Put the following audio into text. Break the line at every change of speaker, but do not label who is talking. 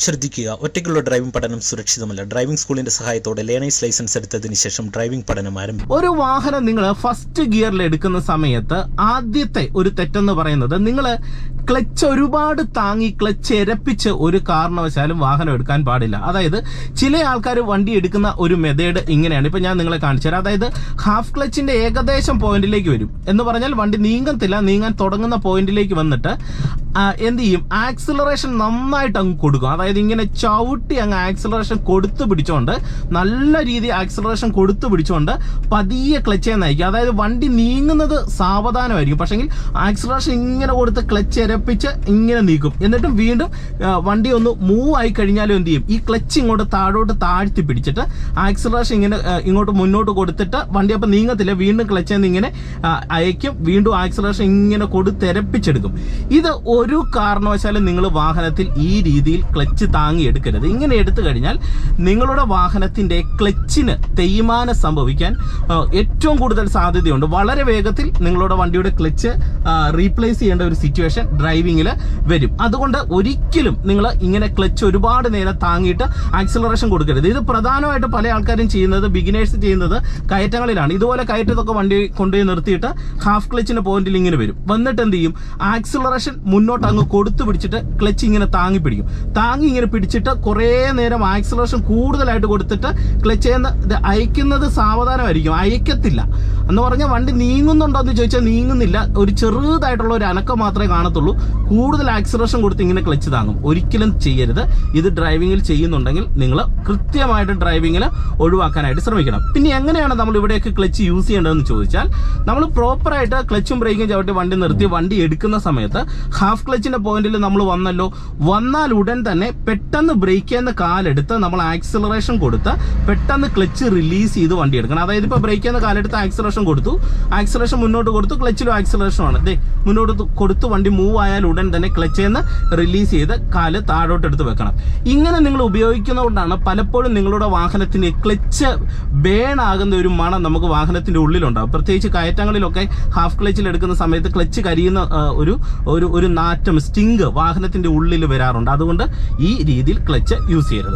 ശ്രദ്ധിക്കുക, ഒറ്റയ്ക്കുള്ള ഡ്രൈവിംഗ് പഠനം സുരക്ഷിതമല്ല. ഡ്രൈവിംഗ് സ്കൂളിന്റെ സഹായത്തോടെ ലേണേഴ്സ് ലൈസൻസ് എടുത്തതിന് ശേഷം ഡ്രൈവിംഗ് പഠനം ആരംഭിക്കും.
ഒരു വാഹനം നിങ്ങൾ ഫസ്റ്റ് ഗിയറിൽ എടുക്കുന്ന സമയത്ത് ആദ്യത്തെ ഒരു തെറ്റെന്ന് പറയുന്നത് നിങ്ങൾ ക്ലച്ച് ഒരുപാട് താങ്ങി ക്ലച്ച് എരപ്പിച്ച് ഒരു കാരണവശാലും വാഹനം എടുക്കാൻ പാടില്ല. അതായത് ചില ആൾക്കാർ വണ്ടി എടുക്കുന്ന ഒരു മെത്തേഡ് ഇങ്ങനെയാണ്. ഇപ്പൊ ഞാൻ നിങ്ങളെ കാണിച്ചു തരാം. അതായത് ഹാഫ് ക്ലച്ചിന്റെ ഏകദേശം പോയിന്റിലേക്ക് വരും എന്ന് പറഞ്ഞാൽ വണ്ടി നീങ്ങാൻ തുടങ്ങുന്ന പോയിന്റിലേക്ക് വന്നിട്ട് എന്ത് ചെയ്യും, ആക്സിലറേഷൻ നന്നായിട്ട് അങ്ങ് കൊടുക്കും. അതായത് ഇങ്ങനെ ചവിട്ടി അങ്ങ് ആക്സിലറേഷൻ കൊടുത്തു പിടിച്ചോണ്ട്, നല്ല രീതി ആക്സിലറേഷൻ കൊടുത്തു പിടിച്ചോണ്ട് പതിയെ ക്ലച്ച് നയിക്കും. അതായത് വണ്ടി നീങ്ങുന്നത് സാവധാനമായിരിക്കും, പക്ഷെങ്കിൽ ആക്സിലറേഷൻ ഇങ്ങനെ കൊടുത്ത് ക്ലച്ച് എരപ്പിച്ച് ഇങ്ങനെ നീക്കും. എന്നിട്ടും വീണ്ടും വണ്ടി ഒന്ന് മൂവ് ആയി കഴിഞ്ഞാലും എന്ത് ചെയ്യും, ഈ ക്ലച്ച് ഇങ്ങോട്ട് താഴോട്ട് താഴ്ത്തി പിടിച്ചിട്ട് ആക്സിലറേഷൻ ഇങ്ങനെ ഇങ്ങോട്ട് മുന്നോട്ട് കൊടുത്തിട്ട് വണ്ടി അപ്പം നീങ്ങത്തില്ല, വീണ്ടും ക്ലച്ച് ഇങ്ങനെ അയക്കും, വീണ്ടും ആക്സിലറേഷൻ ഇങ്ങനെ കൊടുത്തെരപ്പിച്ചെടുക്കും. ഇത് ഒരു കാരണവശാലും നിങ്ങൾ വാഹനത്തിൽ ഈ രീതിയിൽ ക്ലച്ച് താങ്ങി എടുക്കരുത്. ഇങ്ങനെ എടുത്തു കഴിഞ്ഞാൽ നിങ്ങളുടെ വാഹനത്തിന്റെ ക്ലച്ചിന് തേയ്മാനം സംഭവിക്കാൻ ഏറ്റവും കൂടുതൽ സാധ്യതയുണ്ട്. വളരെ വേഗത്തിൽ നിങ്ങളുടെ വണ്ടിയുടെ ക്ലച്ച് റീപ്ലേസ് ചെയ്യേണ്ട ഒരു സിറ്റുവേഷൻ ഡ്രൈവിംഗിൽ വരും. അതുകൊണ്ട് ഒരിക്കലും നിങ്ങൾ ഇങ്ങനെ ക്ലച്ച് ഒരുപാട് നേരം താങ്ങിയിട്ട് ആക്സിലറേഷൻ കൊടുക്കരുത്. ഇത് പ്രധാനമായിട്ട് പല ആൾക്കാരും ചെയ്യുന്നത്, ബിഗിനേഴ്സ് ചെയ്യുന്നത് കയറ്റങ്ങളിലാണ്. ഇതുപോലെ കയറ്റത്തൊക്കെ വണ്ടി കൊണ്ടുപോയി നിർത്തിയിട്ട് ഹാഫ് ക്ലച്ചിന്റെ പോയിന്റിൽ ഇങ്ങനെ വരും. വന്നിട്ട് എന്ത് ചെയ്യും, ആക്സിലറേഷൻ മുന്നോട്ട് അങ്ങ് കൊടുത്തു പിടിച്ചിട്ട് ക്ലച്ച് ഇങ്ങനെ താങ്ങി പിടിക്കും. താങ്ങി ഇങ്ങനെ പിടിച്ചിട്ട് കുറേ നേരം ആക്സിലറേഷൻ കൂടുതലായിട്ട് കൊടുത്തിട്ട് ക്ലച്ച് അയക്കുന്നത് സാവധാനമായിരിക്കും, അയക്കത്തില്ല. എന്ന് പറഞ്ഞാൽ വണ്ടി നീങ്ങുന്നുണ്ടോ എന്ന് ചോദിച്ചാൽ നീങ്ങുന്നില്ല, ഒരു ചെറുതായിട്ടുള്ള ഒരു അനക്കം മാത്രമേ കാണത്തുള്ളൂ. കൂടുതൽ ആക്സിലറേഷൻ കൊടുത്ത് ഇങ്ങനെ ക്ലച്ച് താങ്ങും. ഒരിക്കലും ചെയ്യരുത്. ഇത് ഡ്രൈവിംഗിൽ ചെയ്യുന്നുണ്ടെങ്കിൽ നിങ്ങൾ കൃത്യമായിട്ട് ഡ്രൈവിംഗിൽ ഒഴിവാക്കാനായിട്ട് ശ്രമിക്കണം. പിന്നെ എങ്ങനെയാണ് നമ്മൾ ഇവിടെയൊക്കെ ക്ലച്ച് യൂസ് ചെയ്യേണ്ടതെന്ന് ചോദിച്ചാൽ, നമ്മൾ പ്രോപ്പറായിട്ട് ക്ലച്ചും ബ്രേക്കും ചവിട്ടി വണ്ടി നിർത്തി വണ്ടി എടുക്കുന്ന സമയത്ത് ഹാഫ് ക്ലച്ചിന്റെ പോയിന്റിൽ നമ്മൾ വന്നാൽ ഉടൻ തന്നെ പെട്ടെന്ന് ബ്രേക്ക് ചെയ്യുന്ന കാലെടുത്ത് നമ്മൾ ആക്സിലറേഷൻ കൊടുത്ത് പെട്ടെന്ന് ക്ലച്ച് റിലീസ് ചെയ്ത് വണ്ടി എടുക്കണം. അതായത് ഇപ്പോൾ ബ്രേക്ക് ചെയ്യുന്ന കാലെടുത്ത് ആക്സിലറേഷൻ കൊടുത്തു, ആക്സിലറേഷൻ മുന്നോട്ട് കൊടുത്തു, ക്ലച്ചിലും ആക്സിലറേഷനാണ്, മുന്നോട്ട് കൊടുത്ത് വണ്ടി മൂവ് ആയാൽ ഉടൻ തന്നെ ക്ലച്ചിൽ നിന്ന് റിലീസ് ചെയ്ത് കാല് താഴോട്ട് എടുത്ത് വെക്കണം. ഇങ്ങനെ നിങ്ങൾ ഉപയോഗിക്കുന്നതുകൊണ്ടാണ് പലപ്പോഴും നിങ്ങളുടെ വാഹനത്തിന്റെ ക്ലച്ച് ബേൺ ആകുന്ന ഒരു മണം നമുക്ക് വാഹനത്തിന്റെ ഉള്ളിലുണ്ടാകും. പ്രത്യേകിച്ച് കയറ്റങ്ങളിലൊക്കെ ഹാഫ് ക്ലച്ചിൽ എടുക്കുന്ന സമയത്ത് ക്ലച്ച് കരിയുന്ന ഒരു നാറ്റം, സ്റ്റിങ്ക് വാഹനത്തിന്റെ ഉള്ളിൽ വരാറുണ്ട്. അതുകൊണ്ട് ഈ രീതിയിൽ ക്ലച്ച് യൂസ് ചെയ്യരുത്.